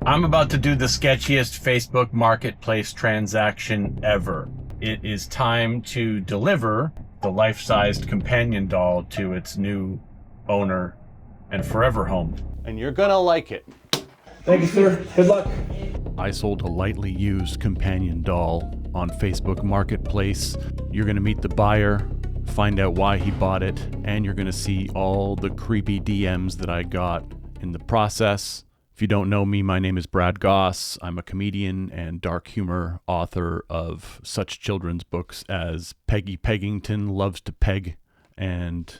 I'm about to do the sketchiest Facebook marketplace transaction ever. It is time to deliver the life-sized companion doll to its new owner and forever home. And you're gonna like it. Thank you, sir. Good luck. I sold a lightly used companion doll on Facebook Marketplace. You're gonna meet the buyer, find out why he bought it, and you're gonna see all the creepy DMs that I got in the process. If you don't know me, my name is Brad Gosse. I'm a comedian and dark humor author of such children's books as Peggy Peggington Loves to Peg and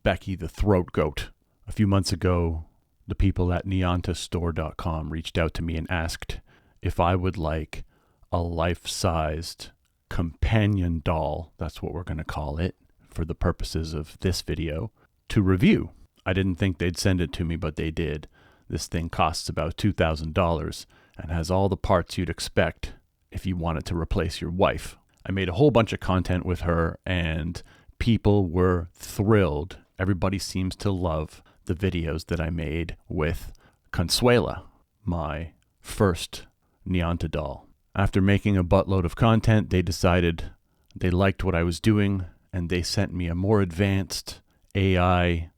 Becky the Throat Goat. A few months ago, the people at niantastore.com reached out to me and asked if I would like a life-sized companion doll, that's what we're going to call it for the purposes of this video, to review. I didn't think they'd send it to me, but they did. This thing costs about $2,000 and has all the parts you'd expect if you wanted to replace your wife. I made a whole bunch of content with her and people were thrilled. Everybody seems to love the videos that I made with Consuela, my first Nianta doll. After making a buttload of content, they decided they liked what I was doing and they sent me a more advanced AI,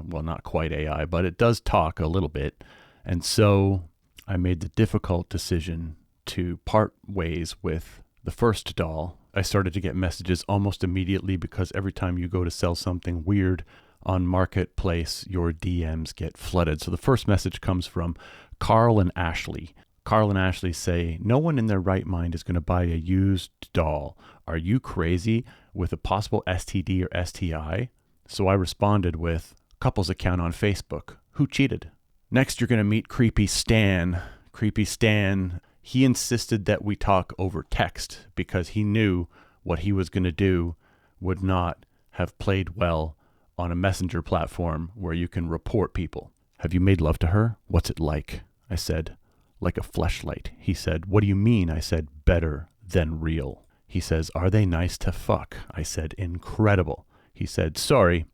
well, not quite AI, but it does talk a little bit. And so I made the difficult decision to part ways with the first doll. I started to get messages almost immediately because every time you go to sell something weird on Marketplace, your DMs get flooded. So the first message comes from Carl and Ashley. Carl and Ashley say, "No one in their right mind is going to buy a used doll. Are you crazy with a possible STD or STI?" So I responded with, "Couples account on Facebook. Who cheated?" Next, you're going to meet Creepy Stan. Creepy Stan, he insisted that we talk over text because he knew what he was going to do would not have played well on a messenger platform where you can report people. "Have you made love to her? What's it like?" I said, "Like a fleshlight." He said, "What do you mean?" I said, "Better than real." He says, "Are they nice to fuck?" I said, "Incredible." He said, "Sorry,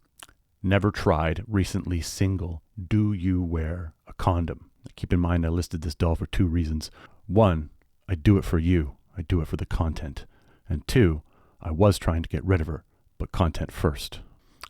never tried, recently single. Do you wear a condom?" Keep in mind, I listed this doll for two reasons. One, I do it for you. I do it for the content. And two, I was trying to get rid of her, but content first.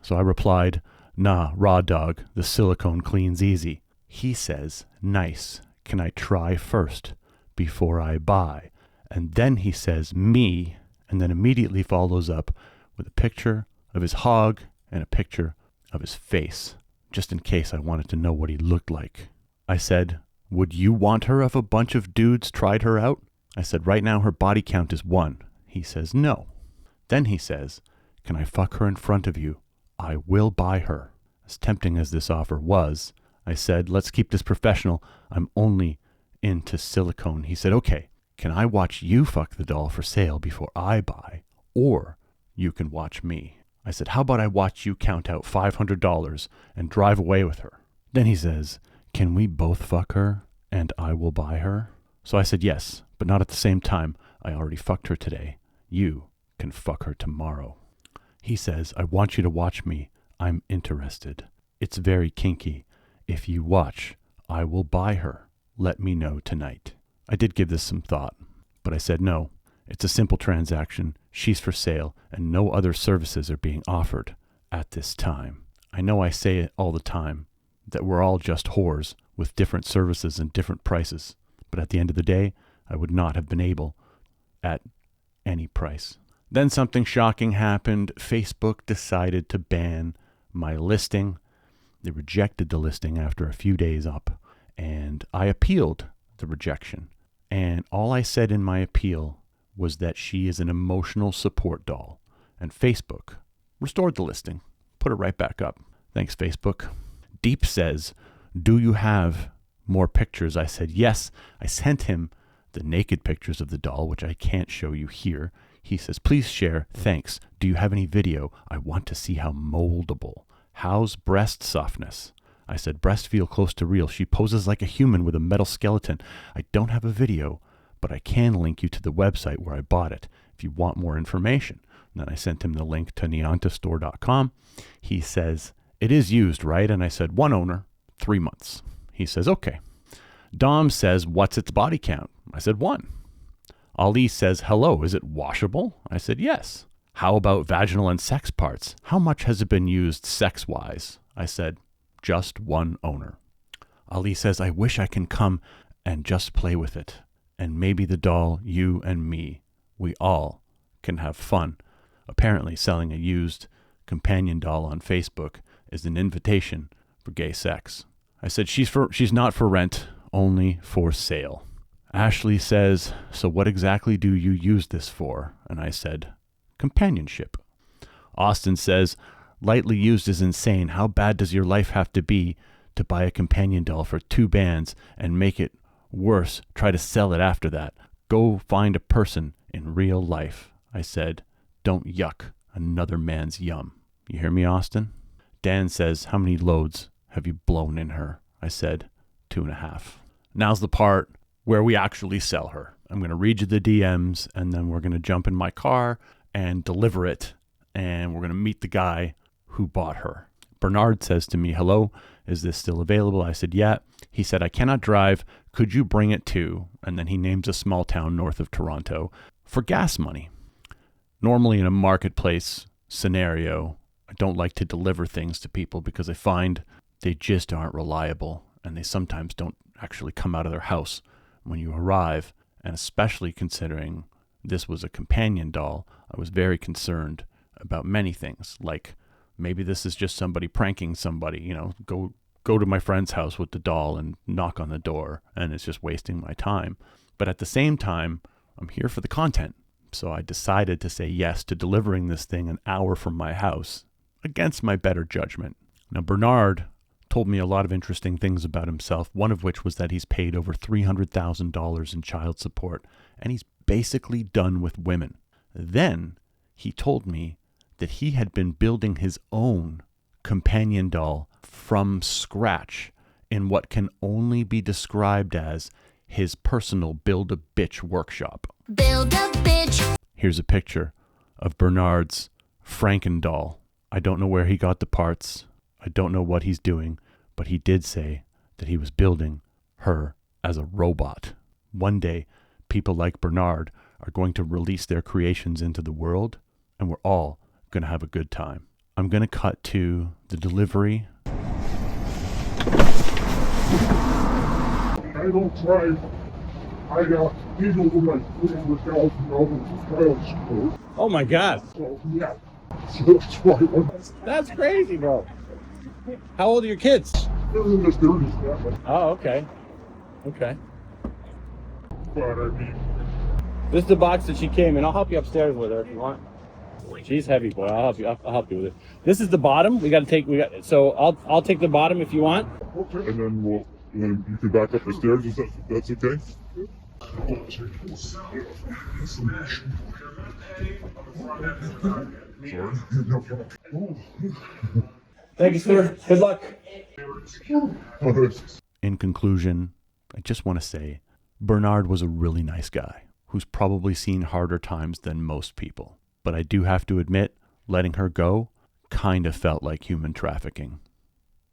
So I replied, "Nah, raw dog, the silicone cleans easy." He says, "Nice. Can I try first before I buy?" And then he says, "Me," and then immediately follows up with a picture of his hog and a picture of his face, just in case I wanted to know what he looked like. I said, "Would you want her if a bunch of dudes tried her out?" I said, "Right now her body count is 1. He says, "No." Then he says, "Can I fuck her in front of you? I will buy her." As tempting as this offer was, I said, "Let's keep this professional. I'm only into silicone." He said, "Okay, can I watch you fuck the doll for sale before I buy? Or you can watch me." I said, "How about I watch you count out $500 and drive away with her?" Then he says, "Can we both fuck her and I will buy her?" So I said, "Yes, but not at the same time. I already fucked her today. You can fuck her tomorrow." He says, "I want you to watch me. I'm interested. It's very kinky. If you watch, I will buy her. Let me know tonight." I did give this some thought, but I said, "No, it's a simple transaction. She's for sale, and no other services are being offered at this time." I know I say it all the time, that we're all just whores with different services and different prices, but at the end of the day, I would not have been able at any price. Then something shocking happened. Facebook decided to ban my listing. They rejected the listing after a few days up, and I appealed the rejection. And all I said in my appeal was that she is an emotional support doll, and Facebook restored the listing, put it right back up. Thanks, Facebook. Deep says, "Do you have more pictures?" I said, "Yes." I sent him the naked pictures of the doll, which I can't show you here. He says, "Please share. Thanks. Do you have any video? I want to see how moldable. How's breast softness?" I said, "Breast feel close to real. She poses like a human with a metal skeleton. I don't have a video, but I can link you to the website where I bought it if you want more information." And then I sent him the link to niantastore.com. He says, "It is used, right?" And I said, "1 owner, 3 months." He says, "Okay." Dom says, what's its body count? I said 1. Ali says, hello, is it washable? I said, yes. How about vaginal and sex parts? How much has it been used sex-wise? I said, just 1 owner. Ali says, I wish I can come and just play with it. And maybe the doll, you and me, we all can have fun. Apparently selling a used companion doll on Facebook is an invitation for gay sex. I said, she's not for rent, only for sale. Ashley says, so what exactly do you use this for? And I said, companionship. Austin says, lightly used is insane. How bad does your life have to be to buy a companion doll for 2 bands and make it worse? Try to sell it after that. Go find a person in real life. I said, don't yuck another man's yum. You hear me, Austin? Dan says, how many loads have you blown in her? I said, 2.5. Now's the part where we actually sell her. I'm going to read you the DMs, and then we're going to jump in my car and deliver it, and we're going to meet the guy who bought her. Bernard says to me, hello, is this still available? I said, yeah. He said, I cannot drive. Could you bring it to? And then he names a small town north of Toronto for gas money. Normally in a marketplace scenario, I don't like to deliver things to people because I find they just aren't reliable, and they sometimes don't actually come out of their house when you arrive. And especially considering this was a companion doll, I was very concerned about many things, like maybe this is just somebody pranking somebody, go to my friend's house with the doll and knock on the door, and it's just wasting my time. But at the same time, I'm here for the content. So I decided to say yes to delivering this thing an hour from my house against my better judgment. Now, Bernard told me a lot of interesting things about himself, one of which was that he's paid over $300,000 in child support, and he's basically done with women. Then he told me that he had been building his own companion doll from scratch in what can only be described as his personal Build-A-Bitch workshop. Build-A-Bitch. Here's a picture of Bernard's Franken doll. I don't know where he got the parts. I don't know what he's doing, but he did say that he was building her as a robot. One day, people like Bernard are going to release their creations into the world, and we're all going to have a good time. I'm going to cut to the delivery. I don't drive. I got people who like $300,000 child support. Oh my God. So yeah, so that's why That's crazy, bro. How old are your kids? they're in the 30s now. Oh, okay. Okay. But I mean, This is the box that she came in. I'll help you upstairs with her if you want. She's heavy, boy. I'll help you with it. This is the bottom. So I'll take the bottom if you want. okay. And then you can back up the stairs. That's okay? Sorry. No problem. Thank you, sir. Good luck. In conclusion, I just want to say Bernard was a really nice guy who's probably seen harder times than most people. But I do have to admit, letting her go kind of felt like human trafficking.